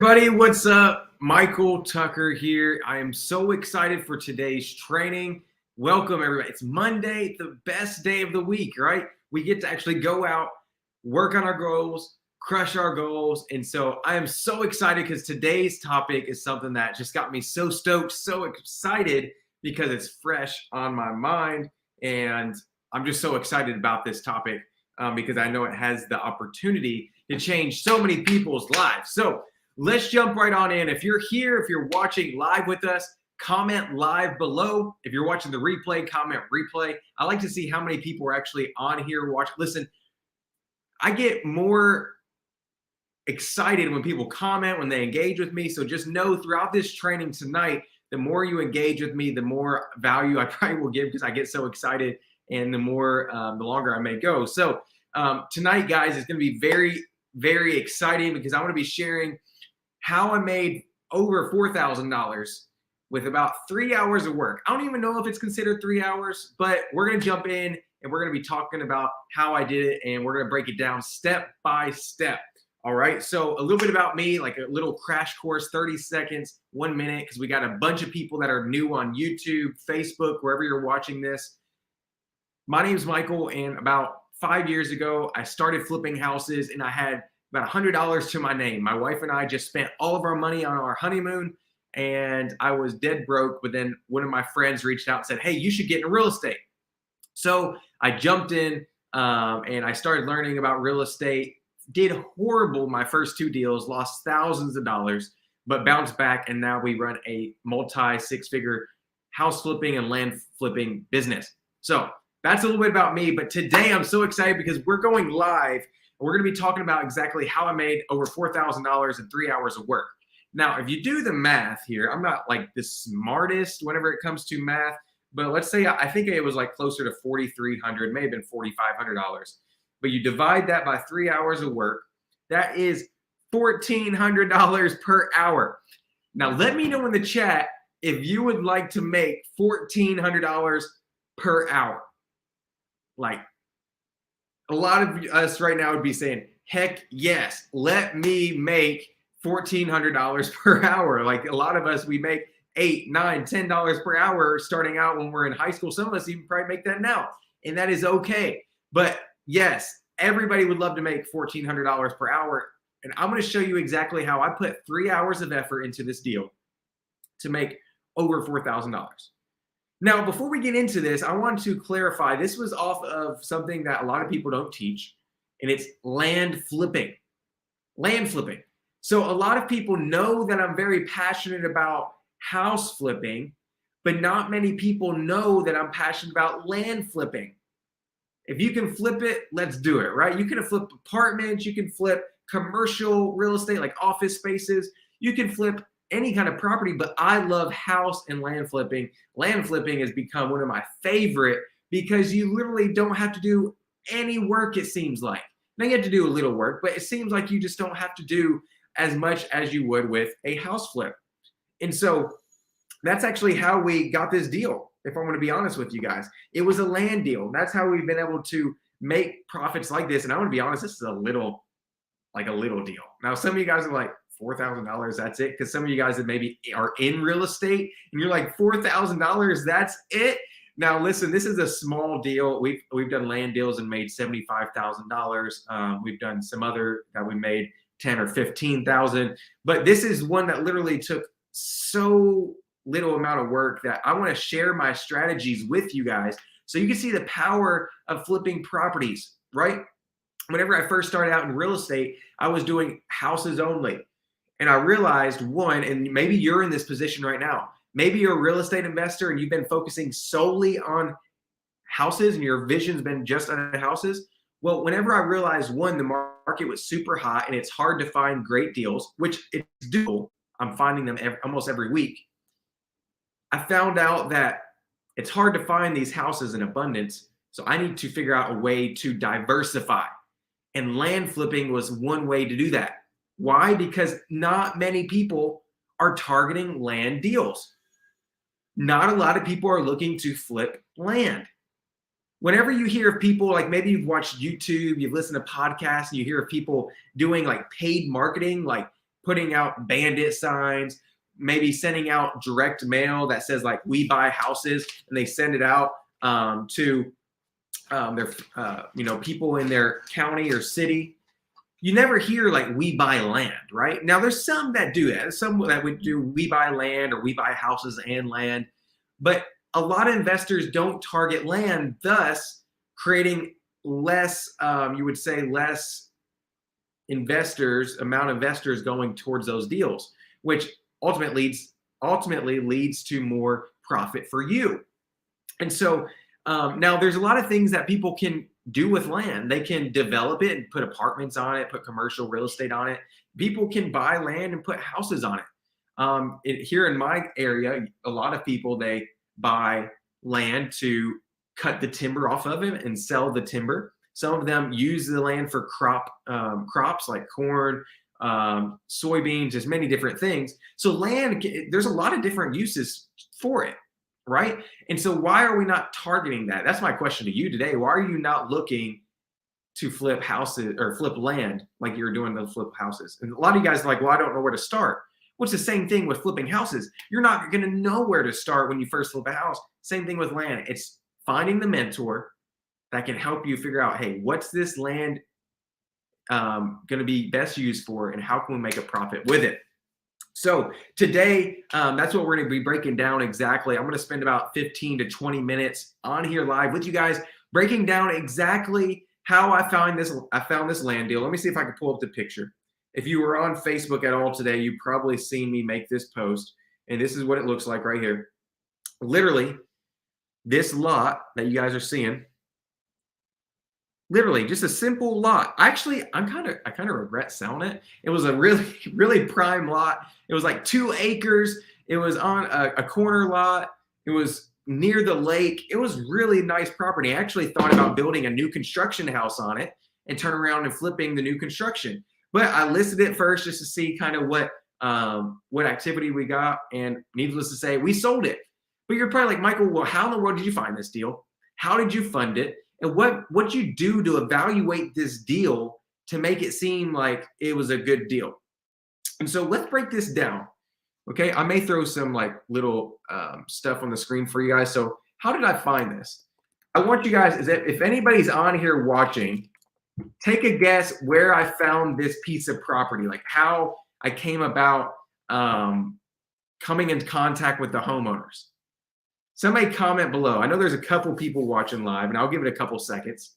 Buddy, what's up? Michael Tucker here. I am so excited for today's training. Welcome, everybody. It's Monday, the best day of the week, right? We get to actually go out, work on our goals, crush our goals. And so I am so excited because today's topic is something that just got me so stoked, so excited because it's fresh on my mind. And I'm just so excited about this topic because I know it has the opportunity to change so many people's lives. So let's jump right on in. If you're here, if you're watching live with us, comment live below. If you're watching the replay, comment replay. I like to see how many people are actually on here watching. Listen, I get more excited when people comment, when they engage with me. So just know throughout this training tonight, the more you engage with me, the more value I probably will give because I get so excited, and the longer I may go. So tonight, guys, is going to be very, very exciting because I want to be sharing how I made over $4,000 with about 3 hours of work. I don't even know if it's considered 3 hours, but we're going to jump in and we're going to be talking about how I did it, and we're going to break it down step by step. All right. So a little bit about me, like a little crash course, 30 seconds, 1 minute, because we got a bunch of people that are new on YouTube, Facebook, wherever you're watching this. My name's Michael, and about 5 years ago, I started flipping houses, and I had about $100 to my name. My wife and I just spent all of our money on our honeymoon, and I was dead broke. But then one of my friends reached out and said, "Hey, you should get into real estate." So I jumped in and I started learning about real estate. Did horrible my first 2 deals, lost thousands of dollars, but bounced back. And now we run a multi-six-figure house flipping and land flipping business. So that's a little bit about me. But today I'm so excited because we're going live. We're going to be talking about exactly how I made over $4,000 in 3 hours of work. Now, if you do the math here, I'm not like the smartest whenever it comes to math, but let's say I think it was like closer to $4,300, may have been $4,500. But you divide that by 3 hours of work, that is $1,400 per hour. Now, let me know in the chat if you would like to make $1,400 per hour. Like, a lot of us right now would be saying, heck yes, let me make $1,400 per hour. Like a lot of us, we make $8, $9, $10 per hour starting out when we're in high school. Some of us even probably make that now, and that is okay. But yes, everybody would love to make $1,400 per hour. And I'm going to show you exactly how I put 3 hours of effort into this deal to make over $4,000. Now, before we get into this, I want to clarify, this was off of something that a lot of people don't teach, and it's land flipping. Land flipping. So a lot of people know that I'm very passionate about house flipping, but not many people know that I'm passionate about land flipping. If you can flip it, let's do it, right? You can flip apartments, you can flip commercial real estate like office spaces, you can flip any kind of property, but I love house and land flipping. Land flipping has become one of my favorite because you literally don't have to do any work, it seems like. Now you have to do a little work, but it seems like you just don't have to do as much as you would with a house flip. And so that's actually how we got this deal, if I'm going to be honest with you guys. It was a land deal. That's how we've been able to make profits like this. And I want to be honest, this is a little deal. Now, some of you guys are like, $4,000, that's it? Because some of you guys that maybe are in real estate and you're like, $4,000, that's it? Now, listen, this is a small deal. We've done land deals and made $75,000. We've done some other that we made 10 or 15,000. But this is one that literally took so little amount of work that I want to share my strategies with you guys so you can see the power of flipping properties, right? Whenever I first started out in real estate, I was doing houses only. And I realized, one, and maybe you're in this position right now. Maybe you're a real estate investor and you've been focusing solely on houses and your vision's been just on houses. Well, whenever I realized, one, the market was super hot and it's hard to find great deals, which it's doable. I'm finding them almost every week. I found out that it's hard to find these houses in abundance. So I need to figure out a way to diversify. And land flipping was one way to do that. Why? Because not many people are targeting land deals. Not a lot of people are looking to flip land. Whenever you hear of people, like maybe you've watched YouTube, you've listened to podcasts, and you hear of people doing like paid marketing, like putting out bandit signs, maybe sending out direct mail that says like "We buy houses," and they send it out to their people in their county or city. You never hear like "We buy land," right? Now there's some that do that. Some that would do "We buy land" or "We buy houses and land," but a lot of investors don't target land, thus creating less, you would say, less amount of investors going towards those deals, which ultimately leads to more profit for you. And so now there's a lot of things that people can do with land. They can develop it and put apartments on it, put commercial real estate on it. People can buy land and put houses on it. Here in my area, a lot of people, they buy land to cut the timber off of it and sell the timber. Some of them use the land for crops like corn, soybeans, just many different things. So land, there's a lot of different uses for it, right? And so why are we not targeting that? That's my question to you today. Why are you not looking to flip houses or flip land like you're doing the flip houses? And a lot of you guys are like, well, I don't know where to start. Well, it's the same thing with flipping houses. You're not going to know where to start when you first flip a house. Same thing with land. It's finding the mentor that can help you figure out, hey, what's this land going to be best used for, and how can we make a profit with it? So today, that's what we're going to be breaking down exactly. I'm going to spend about 15 to 20 minutes on here live with you guys, breaking down exactly how I found this land deal. Let me see if I can pull up the picture. If you were on Facebook at all today, you've probably seen me make this post, and this is what it looks like right here. Literally, this lot that you guys are seeing, literally just a simple lot. Actually, I kind of regret selling it. It was a really prime lot. It was like 2 acres. It was on a corner lot. It was near the lake. It was really nice property. I actually thought about building a new construction house on it and turn around and flipping the new construction. But I listed it first just to see kind of what activity we got. And needless to say, we sold it. But you're probably like, Michael, well, how in the world did you find this deal? How did you fund it? And what you do to evaluate this deal to make it seem like it was a good deal? And so let's break this down. Okay, I may throw some like little stuff on the screen for you guys. So how did I find this? I want you guys, if anybody's on here watching, take a guess where I found this piece of property, like how I came about coming into contact with the homeowners. Somebody comment below. I know there's a couple people watching live, and I'll give it a couple seconds.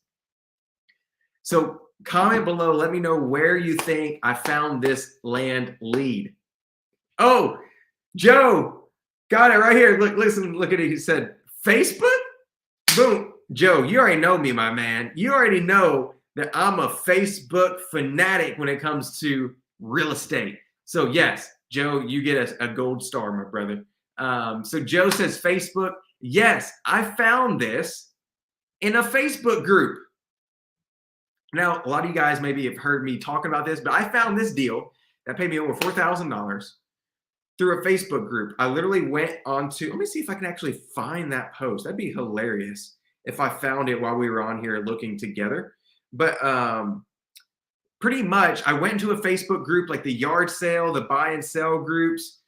So comment below. Let me know where you think I found this land lead. Oh, Joe, got it right here. Look at it. He said, Facebook? Boom. Joe, you already know me, my man. You already know that I'm a Facebook fanatic when it comes to real estate. So yes, Joe, you get a gold star, my brother. So Joe says Facebook. Yes, I found this in a Facebook group. Now, a lot of you guys maybe have heard me talking about this, but I found this deal that paid me over $4,000 through a Facebook group. I literally went onto, let me see if I can actually find that post. That'd be hilarious if I found it while we were on here looking together. But pretty much I went into a Facebook group like the yard sale, the buy and sell groups.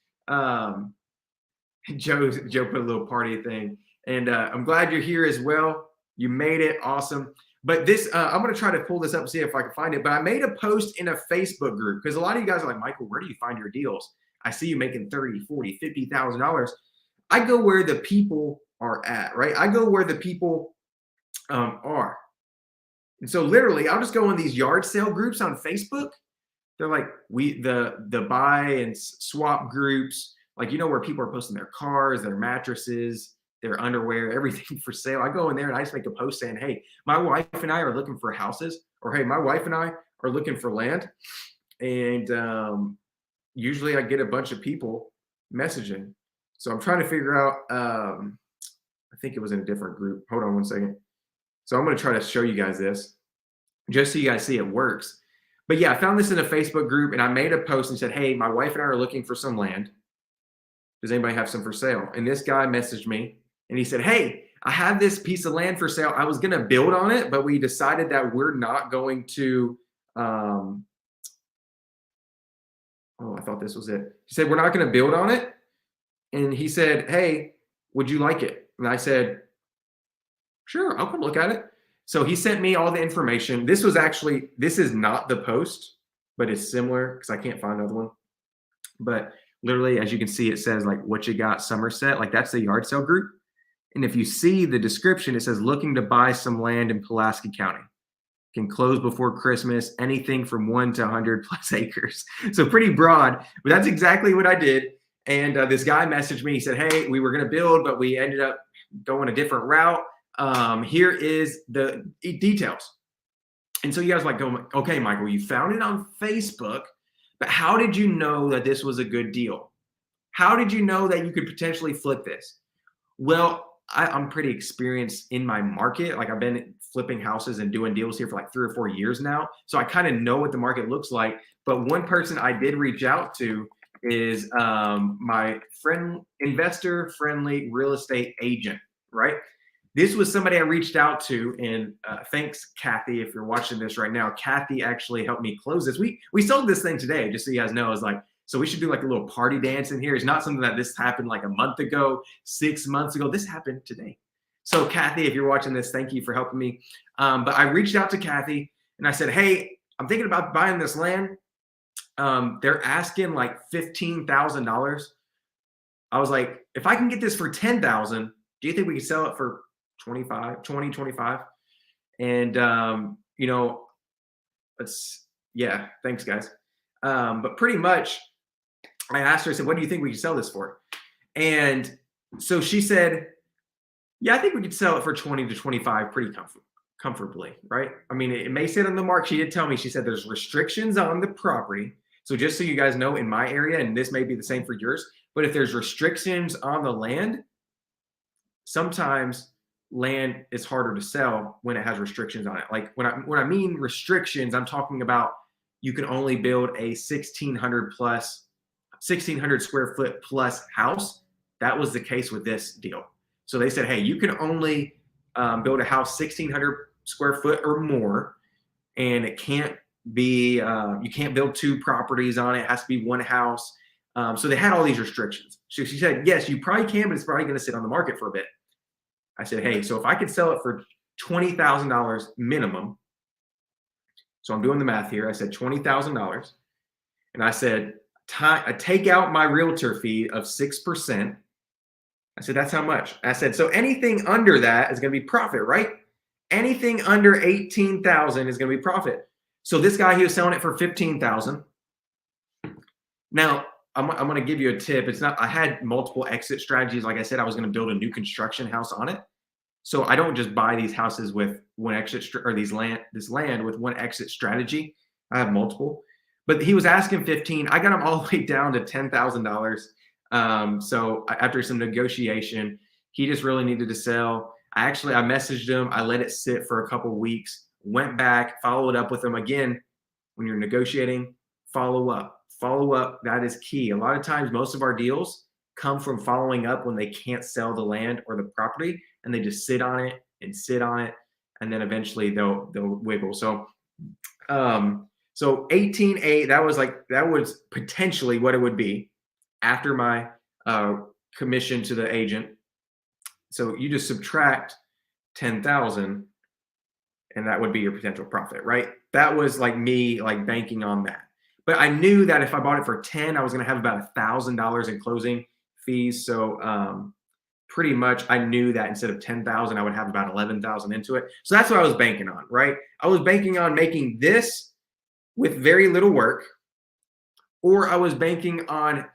Joe put a little party thing, and I'm glad you're here as well. You made it awesome. But this, I'm going to try to pull this up and see if I can find it. But I made a post in a Facebook group because a lot of you guys are like, Michael, where do you find your deals? I see you making $30,000, $40,000, $50,000. I go where the people are at, right? I go where the people are. And so literally, I'll just go in these yard sale groups on Facebook. They're like the buy and swap groups. Like, where people are posting their cars, their mattresses, their underwear, everything for sale. I go in there and I just make a post saying, hey, my wife and I are looking for houses, or hey, my wife and I are looking for land. And usually I get a bunch of people messaging. So I'm trying to figure out, I think it was in a different group. Hold on one second. So I'm going to try to show you guys this just so you guys see it works. But yeah, I found this in a Facebook group and I made a post and said, hey, my wife and I are looking for some land. Does anybody have some for sale? And this guy messaged me and he said, hey, I have this piece of land for sale. I was going to build on it, but we decided that we're not going to, hold Oh, I thought this was it. He said, we're not going to build on it. And he said, hey, would you like it? And I said, sure, I'll come look at it. So he sent me all the information. This is not the post, but it's similar because I can't find another one. But literally, as you can see, it says like what you got Somerset, like that's the yard sale group. And if you see the description, it says looking to buy some land in Pulaski County. Can close before Christmas, anything from 1 to 100 plus acres. So pretty broad, but that's exactly what I did. And this guy messaged me. He said, hey, we were going to build, but we ended up going a different route. Here is the details. And so you guys like go, okay, Michael, you found it on Facebook, but how did you know that this was a good deal? How did you know that you could potentially flip this? Well, I'm pretty experienced in my market. Like I've been flipping houses and doing deals here for like 3 or 4 years now. So I kind of know what the market looks like. But one person I did reach out to is my investor friendly real estate agent, right? This was somebody I reached out to, and thanks, Kathy, if you're watching this right now. Kathy actually helped me close this. We sold this thing today, just so you guys know. It's like, so we should do like a little party dance in here. It's not something that this happened like a month ago, 6 months ago. This happened today. So Kathy, if you're watching this, thank you for helping me. But I reached out to Kathy and I said, hey, I'm thinking about buying this land. They're asking like $15,000. I was like, if I can get this for 10,000, do you think we could sell it for 25? And you know, thanks guys. But pretty much I asked her, I said, what do you think we could sell this for? And so she said, yeah, I think we could sell it for 20 to 25 pretty comfortably, right? I mean, it may sit on the market. She did tell me, she said there's restrictions on the property. So just so you guys know, in my area, and this may be the same for yours, but if there's restrictions on the land, sometimes land is harder to sell when it has restrictions on it. Like when I mean restrictions, I'm talking about you can only build a 1600 square foot plus house. That was the case with this deal. So they said, hey, you can only build a house 1600 square foot or more, and it can't be, you can't build 2 properties on it. It has to be 1 house. So they had all these restrictions. So she said, yes, you probably can, but it's probably going to sit on the market for a bit. I said, hey, so if I could sell it for $20,000 minimum, so I'm doing the math here. I said $20,000, and I said, I take out my realtor fee of 6%. I said, that's how much. I said, so anything under that is going to be profit, right? Anything under 18,000 is going to be profit. So this guy, he was selling it for 15,000. Now, I'm going to give you a tip. It's not, I had multiple exit strategies. Like I said, I was going to build a new construction house on it. So I don't just buy these houses with one exit or this land with one exit strategy. I have multiple. But he was asking 15. I got him all the way down to $10,000. So after some negotiation, he just really needed to sell. I messaged him. I let it sit for a couple of weeks, went back, followed up with him again. When you're negotiating, follow up. That is key. A lot of times, most of our deals come from following up when they can't sell the land or the property, and they just sit on it, and then eventually they'll wiggle. So 18.8, that was potentially what it would be after my commission to the agent. So you just subtract 10,000, and that would be your potential profit, right? That was like me like banking on that. But I knew that if I bought it for 10, I was going to have about $1,000 in closing fees. So pretty much I knew that instead of 10,000, I would have about 11,000 into it. So that's what I was banking on, right? I was banking on making this with very little work, or I was banking on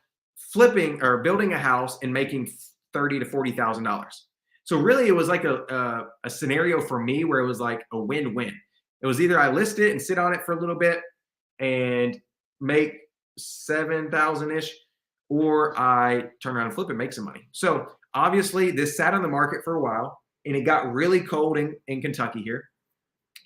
flipping or building a house and making $30,000 to $40,000. So really, it was like a scenario for me where it was like a win-win. It was either I list it and sit on it for a little bit and make 7,000-ish, or I turn around and flip it, make some money. So obviously, this sat on the market for a while, and it got really cold in Kentucky here.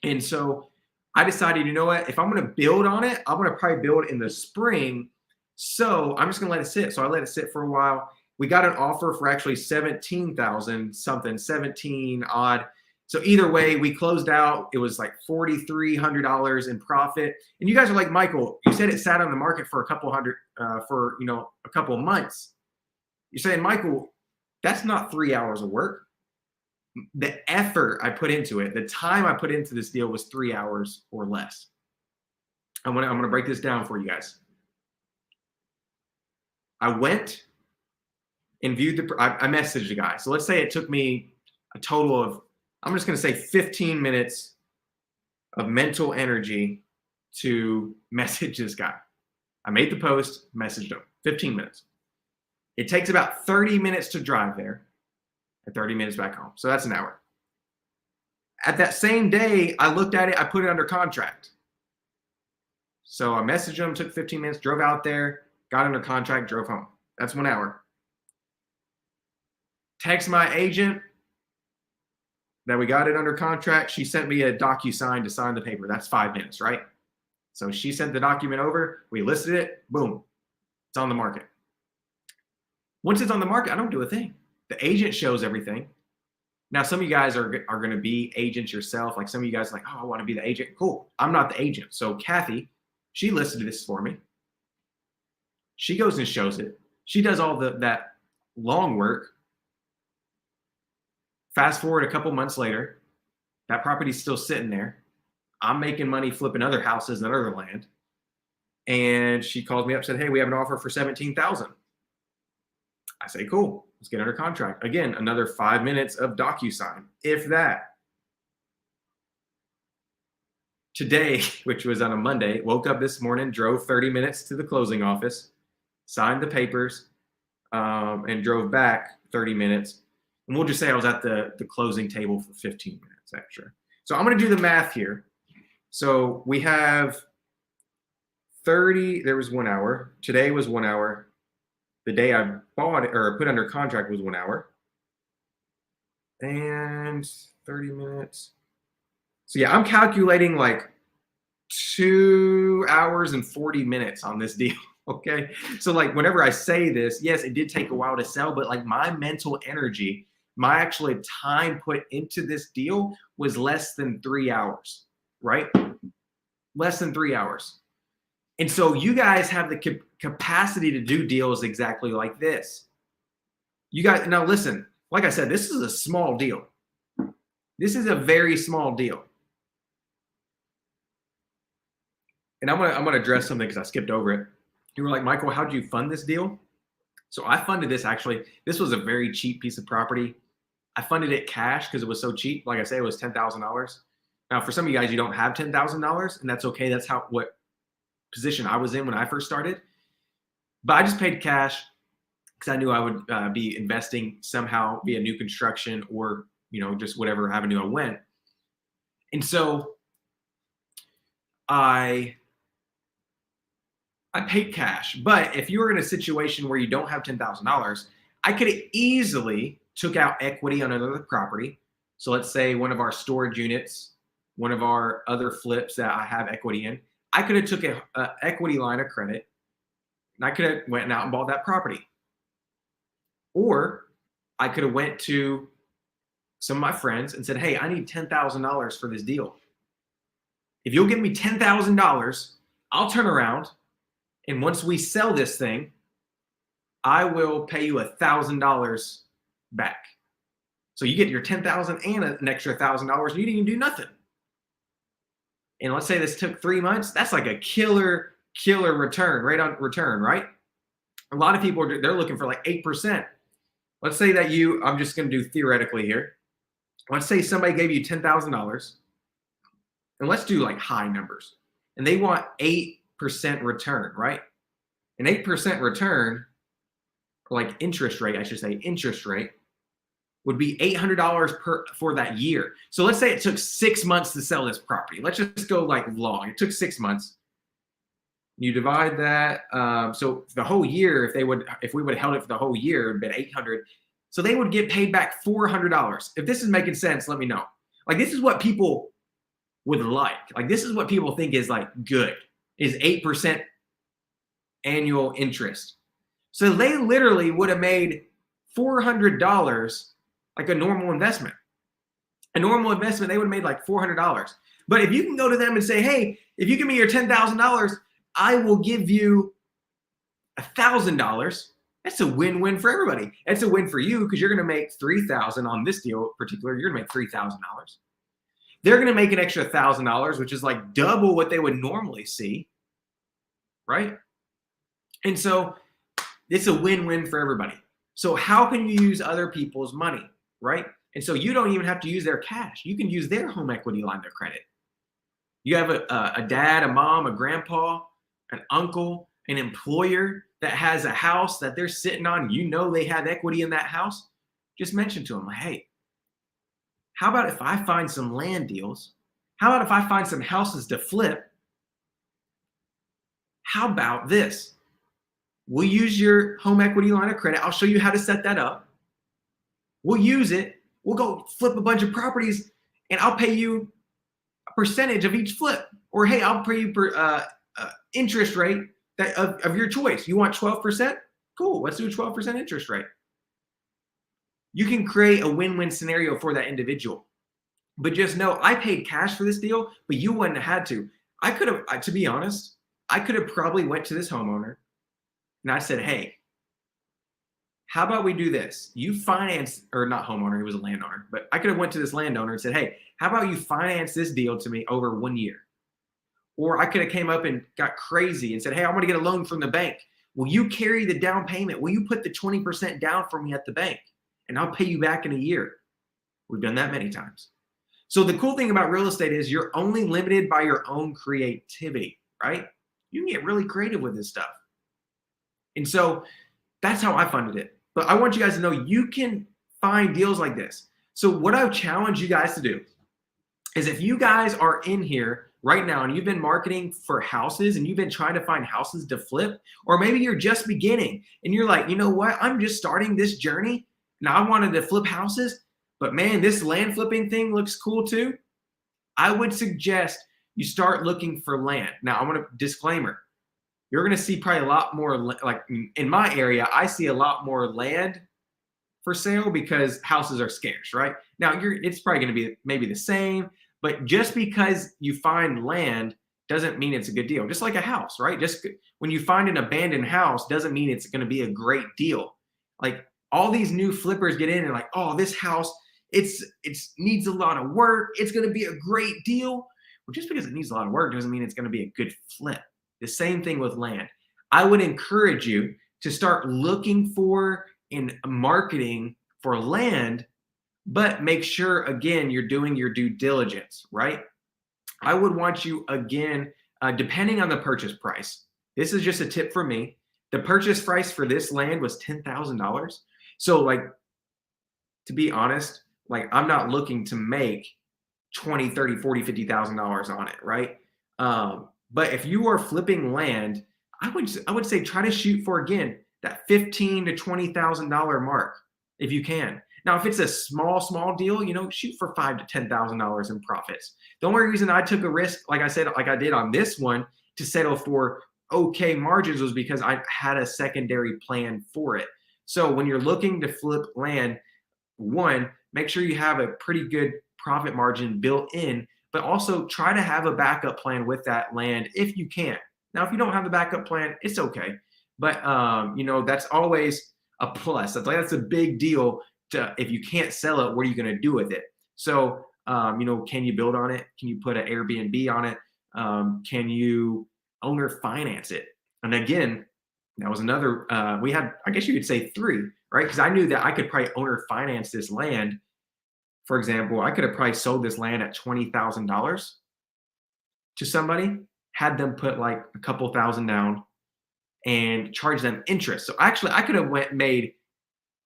And so I decided, you know what? If I'm going to build on it, I'm going to probably build in the spring. So I'm just going to let it sit. So I let it sit for a while. We got an offer for actually 17,000 something, 17 odd. So either way, we closed out. It was like $4,300 in profit. And you guys are like, Michael, you said it sat on the market for a couple hundred, for a couple of months. You're saying, Michael, that's not 3 hours of work. The effort I put into it, the time I put into this deal was 3 hours or less. I'm gonna break this down for you guys. I went and viewed I messaged the guy. So let's say it took me a total of, I'm just gonna say 15 minutes of mental energy to message this guy. I made the post, messaged him, 15 minutes. It takes about 30 minutes to drive there and 30 minutes back home. So that's an hour. At that same day, I looked at it, I put it under contract. So I messaged him, took 15 minutes, drove out there, got under contract, drove home. That's 1 hour. Text my agent that we got it under contract. She sent me a DocuSign to sign the paper. That's 5 minutes, right? So she sent the document over. We listed it. Boom. It's on the market. Once it's on the market, I don't do a thing. The agent shows everything. Now, some of you guys are going to be agents yourself. Like some of you guys are like, oh, I want to be the agent. Cool. I'm not the agent. So Kathy, she listed this for me. She goes and shows it. She does all that long work. Fast forward a couple months later, that property's still sitting there. I'm making money flipping other houses and other land. And she calls me up and said, hey, we have an offer for $17,000. I say, cool, let's get under contract. Again, another 5 minutes of DocuSign, if that. Today, which was on a Monday, woke up this morning, drove 30 minutes to the closing office, signed the papers, and drove back 30 minutes. And we'll just say I was at the closing table for 15 minutes extra. So I'm going to do the math here. So we have 30, there was 1 hour. Today was 1 hour. The day I bought it or put under contract was 1 hour. And 30 minutes. So yeah, I'm calculating like 2 hours and 40 minutes on this deal. Okay. So like whenever I say this, yes, it did take a while to sell, but like my mental energy, my actual time put into this deal was less than 3 hours, right? Less than 3 hours. And so you guys have the capacity to do deals exactly like this. You guys, now listen, like I said, this is a small deal. This is a very small deal. And I'm gonna address something because I skipped over it. You were like, Michael, how did you fund this deal? So I funded this actually. This was a very cheap piece of property. I funded it cash because it was so cheap. Like I say, it was $10,000. Now, for some of you guys, you don't have $10,000, and that's okay. That's what position I was in when I first started. But I just paid cash because I knew I would be investing somehow via new construction or just whatever avenue I went. And so I paid cash. But if you were in a situation where you don't have $10,000, I could have easily took out equity on another property. So let's say one of our storage units, one of our other flips that I have equity in, I could have took an equity line of credit and I could have went out and bought that property. Or I could have went to some of my friends and said, hey, I need $10,000 for this deal. If you'll give me $10,000, I'll turn around and once we sell this thing, I will pay you $1,000 back. So you get your $10,000 and an extra $1,000 and you didn't even do nothing. And let's say this took 3 months, that's like a killer return, right? A lot of people, they're looking for like 8%. Let's say that I'm just going to do theoretically here. Let's say somebody gave you $10,000 and let's do like high numbers and they want 8% return, right? An 8% return, or like interest rate, I should say, interest rate would be $800 for that year. So let's say it took 6 months to sell this property. Let's just go like long. It took 6 months. You divide that. So the whole year, if we would have held it for the whole year, it'd been $800. So they would get paid back $400. If this is making sense, let me know. Like this is what people would like. Like this is what people think is like good, is 8% annual interest. So they literally would have made $400 like a normal investment. A normal investment, they would have made like $400. But if you can go to them and say, hey, if you give me your $10,000, I will give you $1,000. That's a win-win for everybody. It's a win for you because you're going to make $3,000 on this deal in particular. You're going to make $3,000. They're going to make an extra $1,000, which is like double what they would normally see, right? And so it's a win-win for everybody. So how can you use other people's money, right? And so you don't even have to use their cash. You can use their home equity line of credit. You have a dad, a mom, a grandpa, an uncle, an employer that has a house that they're sitting on. You know they have equity in that house. Just mention to them, like, hey, how about if I find some land deals? How about if I find some houses to flip? How about this? We'll use your home equity line of credit. I'll show you how to set that up. We'll use it. We'll go flip a bunch of properties, and I'll pay you a percentage of each flip. Or, hey, I'll pay you interest rate of your choice. You want 12%? Cool. Let's do a 12% interest rate. You can create a win-win scenario for that individual. But just know, I paid cash for this deal, but you wouldn't have had to. I could have, to be honest, I could have probably went to this homeowner and I said, hey, how about we do this? You finance, or not homeowner, he was a landowner, but I could have went to this landowner and said, hey, how about you finance this deal to me over 1 year? Or I could have came up and got crazy and said, hey, I want to get a loan from the bank. Will you carry the down payment? Will you put the 20% down for me at the bank? And I'll pay you back in a year. We've done that many times. So the cool thing about real estate is you're only limited by your own creativity, right? You can get really creative with this stuff. And so that's how I funded it. But I want you guys to know you can find deals like this. So what I challenge you guys to do is, if you guys are in here right now and you've been marketing for houses and you've been trying to find houses to flip, or maybe you're just beginning and you're like, you know what, I'm just starting this journey. Now I wanted to flip houses, but man, this land flipping thing looks cool too. I would suggest you start looking for land. Now I want to disclaimer. You're going to see probably a lot more, like in my area, I see a lot more land for sale because houses are scarce, right? Now it's probably going to be maybe the same, but just because you find land doesn't mean it's a good deal. Just like a house, right? Just when you find an abandoned house doesn't mean it's going to be a great deal. Like all these new flippers get in and like, oh, this house, it's needs a lot of work. It's going to be a great deal. Well, just because it needs a lot of work doesn't mean it's going to be a good flip. The same thing with land. I would encourage you to start looking for and marketing for land, but make sure, again, you're doing your due diligence, right? I would want you, again, depending on the purchase price, this is just a tip for me. The purchase price for this land was $10,000. So like, to be honest, like I'm not looking to make $20, $30, $40, $50,000 on it, right? But if you are flipping land, I would say try to shoot for, again, that $15,000 to $20,000 mark if you can. Now, if it's a small deal, shoot for $5,000 to $10,000 in profits. The only reason I took a risk, like I said, like I did on this one, to settle for okay margins was because I had a secondary plan for it. So when you're looking to flip land, one, make sure you have a pretty good profit margin built in, but also try to have a backup plan with that land if you can. Now, if you don't have the backup plan, it's okay. But, that's always a plus. That's a big deal. If you can't sell it, what are you going to do with it? So, can you build on it? Can you put an Airbnb on it? Can you owner finance it? And again, that was another, we had, I guess you could say 3, right? Because I knew that I could probably owner finance this land. For example, I could have probably sold this land at $20,000 to somebody, had them put like a couple thousand down and charge them interest. So actually I could have made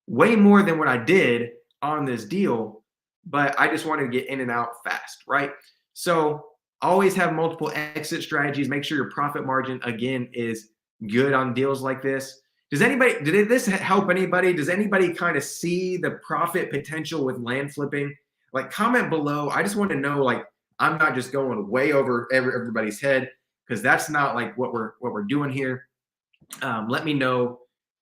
way more than what I did on this deal, but I just wanted to get in and out fast, right? So always have multiple exit strategies. Make sure your profit margin, again, is good on deals like this. Did this help anybody? Does anybody kind of see the profit potential with land flipping? Like, comment below. I just want to know, like, I'm not just going way over everybody's head, because that's not like what we're doing here. Let me know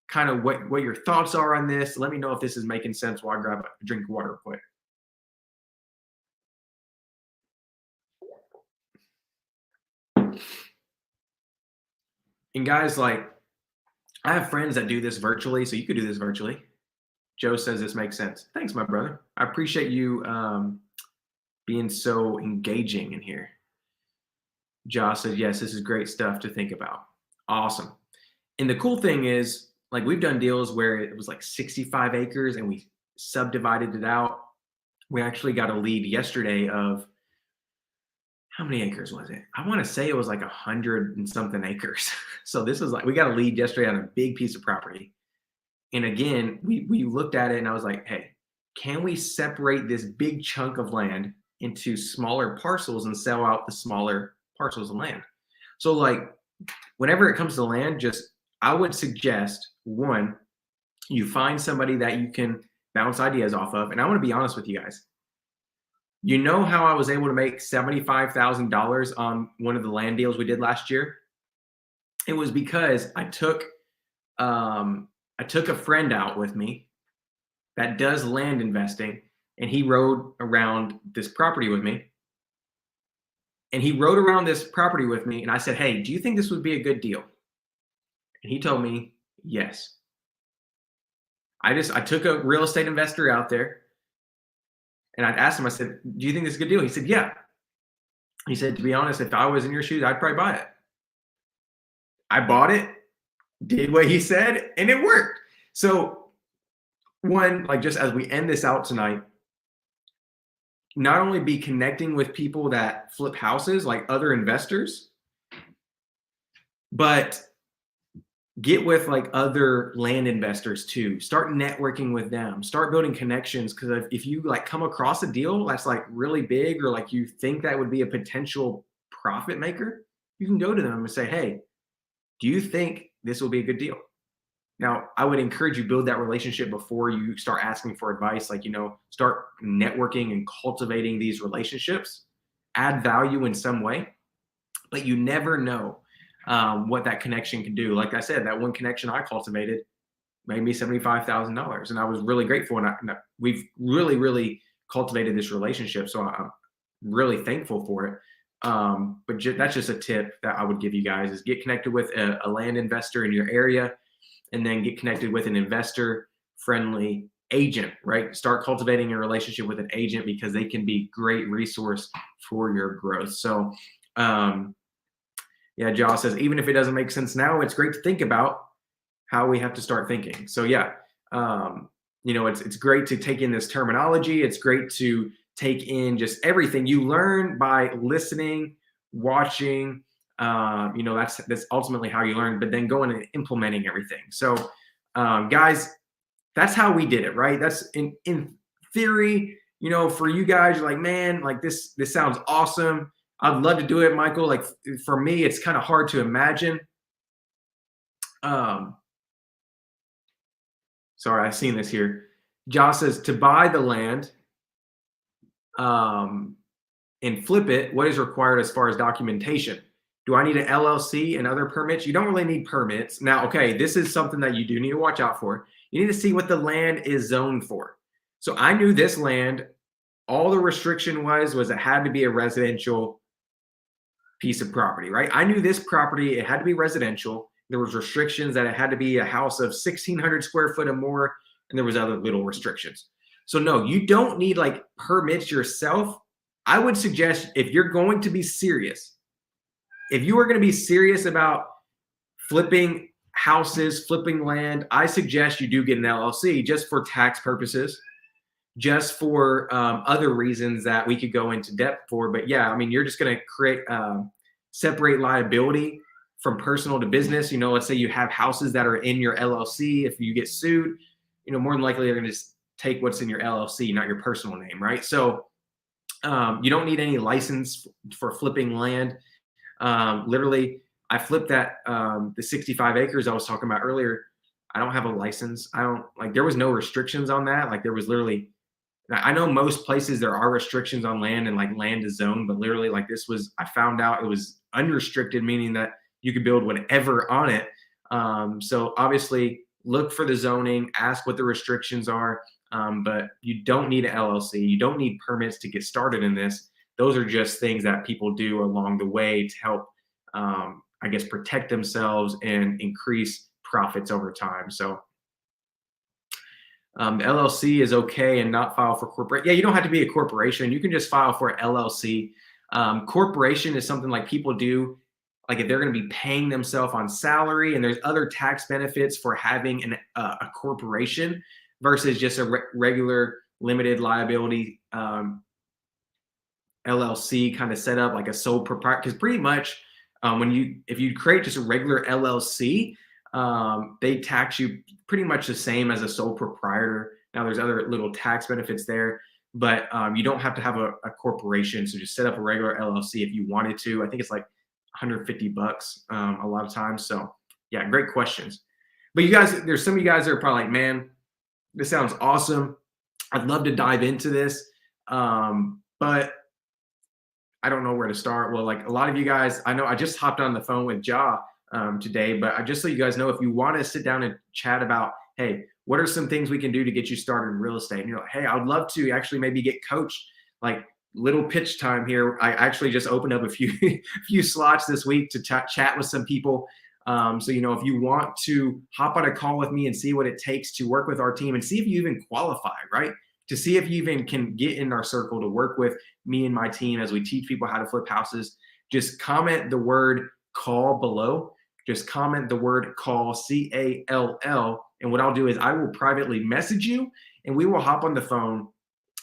kind of what your thoughts are on this. Let me know if this is making sense while I grab a drink of water real quick. and guys, like, I have friends that do this virtually, so you could do this virtually. Joe says this makes sense. Thanks, my brother. I appreciate you being so engaging in here. Josh says, yes, this is great stuff to think about. Awesome. And the cool thing is, like, we've done deals where it was like 65 acres and we subdivided it out. We actually got a lead yesterday of, how many acres was it? I want to say it was like 100 and something acres. So this was like, we got a lead yesterday on a big piece of property. And again, we looked at it and I was like, hey, can we separate this big chunk of land into smaller parcels and sell out the smaller parcels of land? So like, whenever it comes to land, I would suggest, one, you find somebody that you can bounce ideas off of. And I want to be honest with you guys. You know how I was able to make $75,000 on one of the land deals we did last year? It was because I took a friend out with me that does land investing, and he rode around this property with me. And he rode around this property with me, and I said, hey, do you think this would be a good deal? And he told me, yes. I took a real estate investor out there, and I'd asked him, I said, do you think this is a good deal? He said, yeah. He said, to be honest, if I was in your shoes, I'd probably buy it. I bought it, did what he said, and it worked. So one, like, just as we end this out tonight, not only be connecting with people that flip houses, like other investors, but get with like other land investors too. Start networking with them, start building connections. Cause if you like come across a deal that's like really big, or like you think that would be a potential profit maker, you can go to them and say, hey, do you think this will be a good deal? Now, I would encourage you build that relationship before you start asking for advice. Like, start networking and cultivating these relationships, add value in some way, but you never know what that connection can do. Like I said, that one connection I cultivated made me $75,000, and I was really grateful. And we've really, really cultivated this relationship, so I'm really thankful for it. But that's just a tip that I would give you guys: is get connected with a land investor in your area, and then get connected with an investor-friendly agent. Right? Start cultivating a relationship with an agent, because they can be great resource for your growth. So. Yeah, Josh says, even if it doesn't make sense now, it's great to think about how we have to start thinking. So yeah, it's great to take in this terminology. It's great to take in just everything you learn by listening, watching. That's ultimately how you learn, but then going and implementing everything. So guys, that's how we did it, right? That's in theory, for you guys, you're like, man, like this sounds awesome. I'd love to do it, Michael. Like, for me, it's kind of hard to imagine. Sorry, I've seen this here. Josh says, to buy the land and flip it, what is required as far as documentation? Do I need an LLC and other permits? You don't really need permits. Now, okay, this is something that you do need to watch out for. You need to see what the land is zoned for. So I knew this land, all the restriction was it had to be a residential piece of property, right? I knew this property, it had to be residential. There was restrictions that it had to be a house of 1,600 square foot or more, and there was other little restrictions. So no, you don't need like permits yourself. I would suggest, if you're going to be serious, if you are going to be serious about flipping houses, flipping land, I suggest you do get an LLC, just for tax purposes, just for other reasons that we could go into depth for. But yeah, I mean, you're just going to create separate liability from personal to business. Let's say you have houses that are in your LLC. If you get sued, more than likely they're going to just take what's in your LLC, not your personal name, right? So you don't need any license for flipping land. Literally, I flipped that the 65 acres I was talking about earlier. I don't have a license. There was no restrictions on that. Like, there was literally, I know most places there are restrictions on land and like land is zoned, but literally, like, I found out it was unrestricted, meaning that you could build whatever on it. So obviously look for the zoning, ask what the restrictions are, but you don't need an LLC. You don't need permits to get started in this. Those are just things that people do along the way to help I guess, protect themselves and increase profits over time. So the LLC is okay and not file for corporate. Yeah, you don't have to be a corporation. You can just file for LLC. Corporation is something like people do, like if they're going to be paying themselves on salary, and there's other tax benefits for having a corporation versus just a regular limited liability LLC kind of setup, like a sole proprietor. Because pretty much if you create just a regular LLC, they tax you pretty much the same as a sole proprietor. Now there's other little tax benefits there, but you don't have to have a corporation. So just set up a regular LLC if you wanted to. I think it's like $150 a lot of times. So yeah, great questions. But you guys, there's some of you guys that are probably like, man, this sounds awesome. I'd love to dive into this, but I don't know where to start. Well, like a lot of you guys, I know I just hopped on the phone with Ja today, but just so you guys know, if you want to sit down and chat about, hey, what are some things we can do to get you started in real estate? And you're like, hey, I would love to actually maybe get coached, like little pitch time here. I actually just opened up a few slots this week to chat with some people. So, you know, if you want to hop on a call with me and see what it takes to work with our team and see if you even qualify, right? To see if you even can get in our circle to work with me and my team as we teach people how to flip houses, just comment the word call below. Just comment the word call, C-A-L-L. And what I'll do is I will privately message you and we will hop on the phone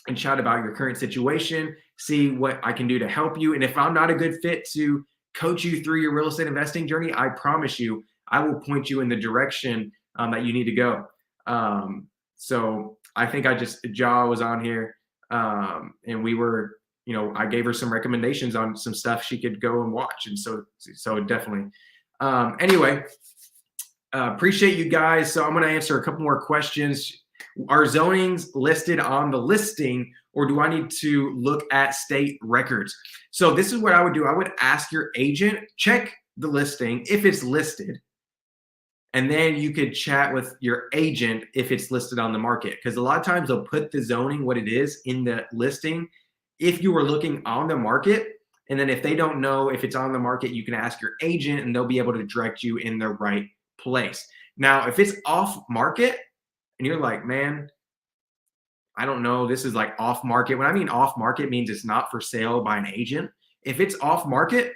and chat about your current situation, see what I can do to help you. And if I'm not a good fit to coach you through your real estate investing journey, I promise you, I will point you in the direction that you need to go. So I think Ja was on here and we were, you know, I gave her some recommendations on some stuff she could go and watch. And so definitely. Anyway, appreciate you guys. So I'm going to answer a couple more questions. Are zonings listed on the listing, or do I need to look at state records? So this is what I would do. I would ask your agent, check the listing if it's listed. And then you could chat with your agent if it's listed on the market. Because a lot of times they'll put the zoning, what it is, in the listing. If you were looking on the market, and then if they don't know if it's on the market, you can ask your agent and they'll be able to direct you in the right place. Now, if it's off market and you're like, man, I don't know, this is like off market. When I mean off market means it's not for sale by an agent. If it's off market,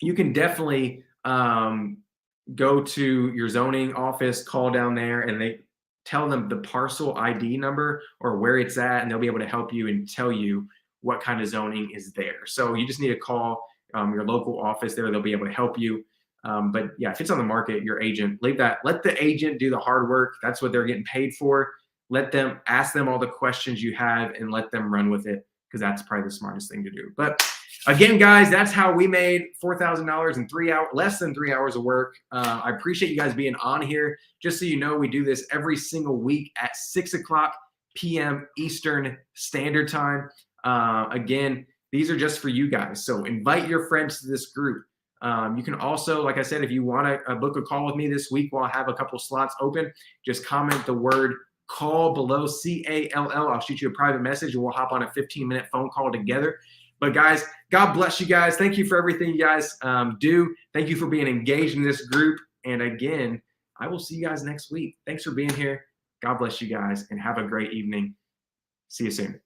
you can definitely go to your zoning office, call down there, and they tell them the parcel ID number or where it's at, and they'll be able to help you and tell you what kind of zoning is there. So you just need to call your local office there. They'll be able to help you. But yeah, if it's on the market, your agent, let the agent do the hard work. That's what they're getting paid for. Ask them all the questions you have and let them run with it, because that's probably the smartest thing to do. But again, guys, that's how we made $4,000 in less than 3 hours of work. I appreciate you guys being on here. Just so you know, we do this every single week at 6:00 p.m. Eastern Standard Time. Again, these are just for you guys. So invite your friends to this group. You can also, like I said, if you want to book a call with me this week while I have a couple slots open, just comment the word call below, C-A-L-L. I'll shoot you a private message and we'll hop on a 15-minute phone call together. But guys, God bless you guys. Thank you for everything you guys do. Thank you for being engaged in this group. And again, I will see you guys next week. Thanks for being here. God bless you guys and have a great evening. See you soon.